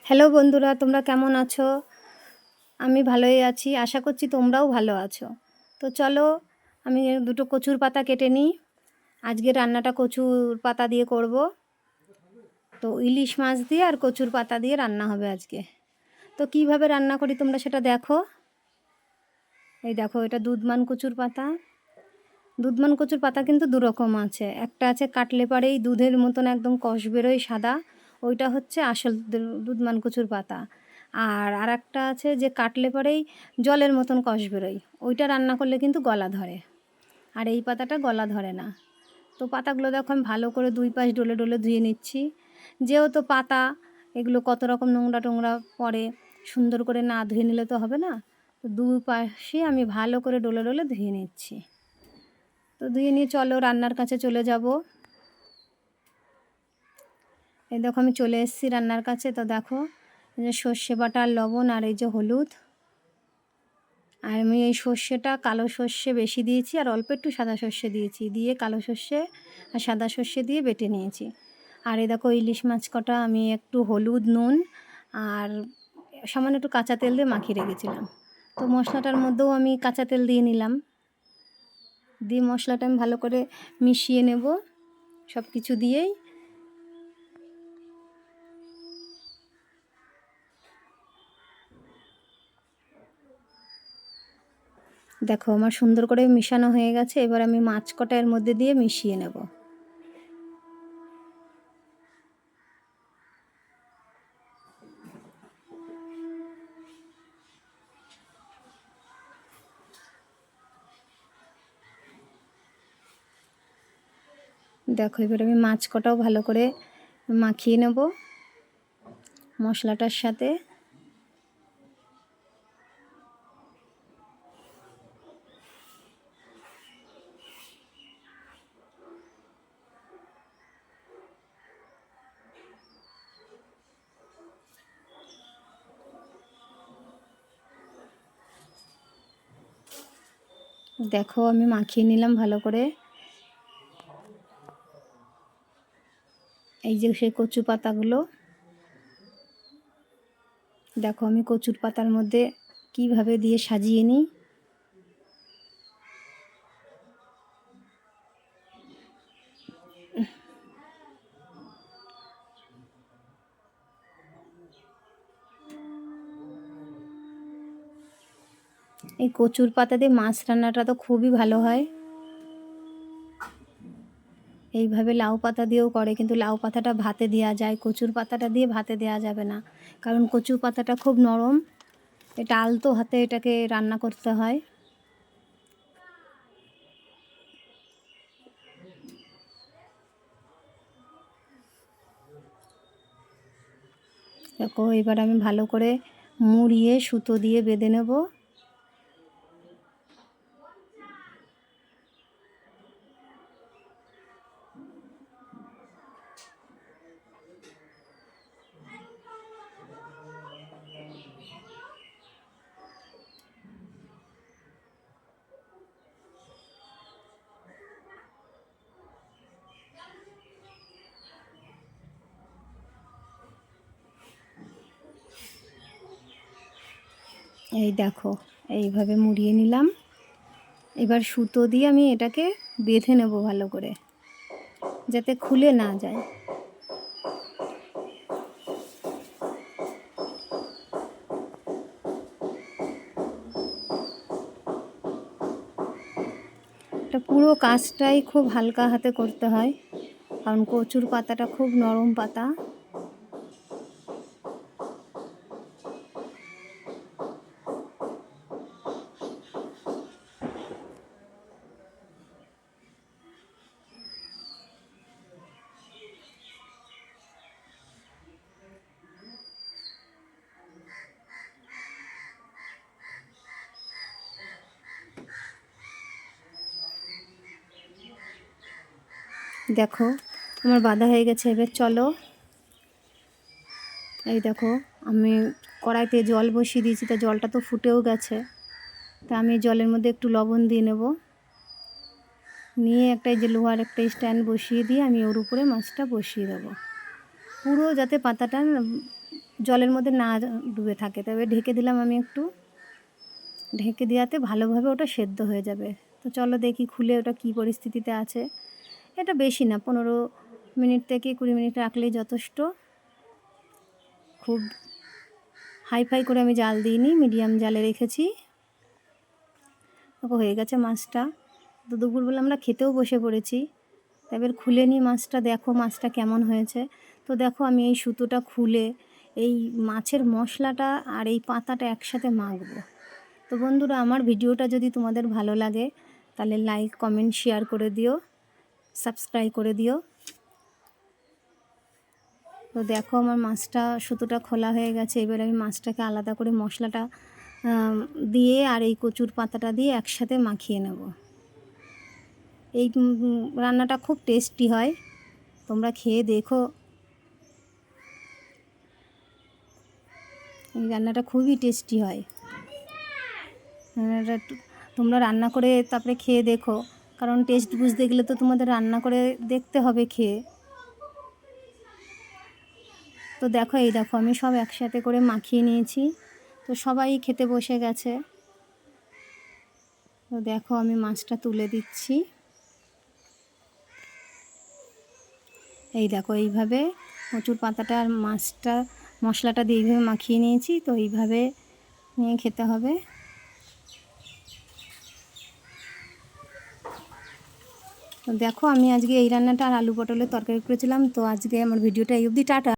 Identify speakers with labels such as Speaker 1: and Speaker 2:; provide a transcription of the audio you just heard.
Speaker 1: Hello বন্ধুরা, তোমরা কেমন আছো? আমি ভালোই আছি, আশা করছি তোমরাও ভালো আছো। তো চলো, আমি দুটো কচুর পাতা কেটে নিই। আজকে রান্নাটা কচুর পাতা দিয়ে করব। তো ইলিশ মাছ দিয়ে আর কচুর পাতা দিয়ে রান্না হবে আজকে। তো কিভাবে রান্না করি তোমরা সেটা দেখো। এই দেখো, এটা দুধমান কচুর পাতা। দুধমান কচুর পাতা কিন্তু দুরকম আছে। একটা আছে কাটলে পরেই দুধের মতন একদম কষ বেরোয় সাদা, ওইটা হচ্ছে আসল দুধমান কচুর পাতা। আর আরেকটা আছে যে কাটলে পরেই জলের মতন কষ বেরোয়, ওইটা রান্না করলে কিন্তু গলা ধরে। আর এই পাতাটা গলা ধরে না। তো পাতাগুলো দেখো আমি ভালো করে দুই পাশ ডলে ডলে ধুয়ে নিচ্ছি। যেহেতু পাতা, এগুলো কত রকম নোংরা টোংরা পড়ে, সুন্দর করে না ধুয়ে নিলে তো হবে না। তো দুই পাশে আমি ভালো করে ডলে ডলে ধুয়ে নিচ্ছি। তো ধুয়ে নিয়ে চলো রান্নার কাছে চলে যাব। এই দেখো আমি চলে এসেছি রান্নার কাছে। তো দেখো, এই যে সর্ষে বাটা আর লবণ আর এই যে হলুদ। আর আমি এই সর্ষেটা কালো সর্ষে বেশি দিয়েছি আর অল্প একটু সাদা সর্ষে দিয়েছি, দিয়ে কালো সর্ষে আর সাদা সর্ষে দিয়ে বেটে নিয়েছি। আর এই দেখো ইলিশ মাছ কটা আমি একটু হলুদ, নুন আর সামান্য একটু কাঁচা তেল দিয়ে মাখিয়ে রেখেছিলাম। তো মশলাটার মধ্যেও আমি কাঁচা তেল দিয়ে নিলাম। দিয়ে মশলাটা আমি ভালো করে মিশিয়ে নেব সব কিছু দিয়েই। দেখো আমার সুন্দর করে মিশানো হয়ে গেছে। এবার আমি মাছ কটা এর মধ্যে দিয়ে মিশিয়ে নেব। দেখো এবার আমি মাছ কটাও ভালো করে মাখিয়ে নেব মশলাটার সাথে। দেখো আমি মাখিয়ে নিলাম ভালো করে। এই যে সেই কচু পাতাগুলো, দেখো আমি কচুর পাতার মধ্যে কিভাবে দিয়ে সাজিয়ে নিই। এই কচুর পাতা দিয়ে মাছ রান্নাটা তো খুবই ভালো হয়। এইভাবে লাউ পাতা দিয়েও করে, কিন্তু লাউ পাতাটা ভাতে দেওয়া যায়, কচুর পাতাটা দিয়ে ভাতে দেওয়া যাবে না, কারণ কচু পাতাটা খুব নরম। এটা আলতো হাতে এটাকে রান্না করতে হয়। দেখো এবার আমি ভালো করে মুড়িয়ে সুতো দিয়ে বেঁধে নেব। এই দেখো এইভাবে মুড়িয়ে নিলাম। এবার সুতো দিয়ে আমি এটাকে বেঁধে নেব ভালো করে, যাতে খুলে না যায়। এটা পুরো কাজটাই খুব হালকা হাতে করতে হয়, কারণ কচুর পাতাটা খুব নরম পাতা। দেখো আমার বাঁধা হয়ে গেছে। এবার চলো, এই দেখো আমি কড়াইতে জল বসিয়ে দিয়েছি, তা জলটা তো ফুটেও গেছে। তা আমি জলের মধ্যে একটু লবণ দিয়ে নেব, নিয়ে একটা এই যে লোহার একটা স্ট্যান্ড বসিয়ে দিয়ে আমি ওর উপরে মাছটা বসিয়ে দেবো, পুরো যাতে পাতাটা জলের মধ্যে না ডুবে থাকে। তবে ঢেকে দিলাম আমি একটু, ঢেকে দেওয়াতে ভালোভাবে ওটা সেদ্ধ হয়ে যাবে। তো চলো দেখি খুলে ওটা কী পরিস্থিতিতে আছে। এটা বেশি না, 15 মিনিট থেকে 20 মিনিট রাখলেই যথেষ্ট। খুব হাই ফাই করে আমি জাল দিইনি, মিডিয়াম জালে রেখেছি। দেখো হয়ে গেছে মাছটা। তো দুপুরবেলা আমরা খেতেও বসে পড়েছি। এবার খুলে নিই মাছটা, দেখো মাছটা কেমন হয়েছে। তো দেখো আমি এই সুতোটা খুলে এই মাছের মশলাটা আর এই পাতাটা একসাথে মাখবো। তো বন্ধুরা, আমার ভিডিওটা যদি তোমাদের ভালো লাগে তাহলে লাইক, কমেন্ট, শেয়ার করে দিও, সাবস্ক্রাইব করে দিও। তো দেখো আমার মাছটা সুতোটা খোলা হয়ে গেছে। এবার আমি মাছটাকে আলাদা করে মশলাটা দিয়ে আর এই কচুর পাতাটা দিয়ে একসাথে মাখিয়ে নেব। এই রান্নাটা খুব টেস্টি হয়, তোমরা খেয়ে দেখো। এই রান্নাটা খুবই টেস্টি হয়। তোমরা রান্না করে তারপরে খেয়ে দেখো, কারণ টেস্ট বুঝতে গেলে তো তোমাদের রান্না করে দেখতে হবে খেয়ে। তো দেখো এই দেখো আমি সব একসাথে করে মাখিয়ে নিয়েছি। তো সবাই খেতে বসে গেছে। তো দেখো আমি মাছটা তুলে দিচ্ছি। এই দেখো এইভাবে কচুর পাতাটা আর মাছটা মশলাটা দিয়ে এইভাবে মাখিয়ে নিয়েছি। তো এইভাবে নিয়ে খেতে হবে। তো দেখো আমি আজকে এই রান্নাটা আর আলু পটলের তরকারি করেছিলাম। তো আজকে আমার ভিডিওটা এই অবধি, টাটা।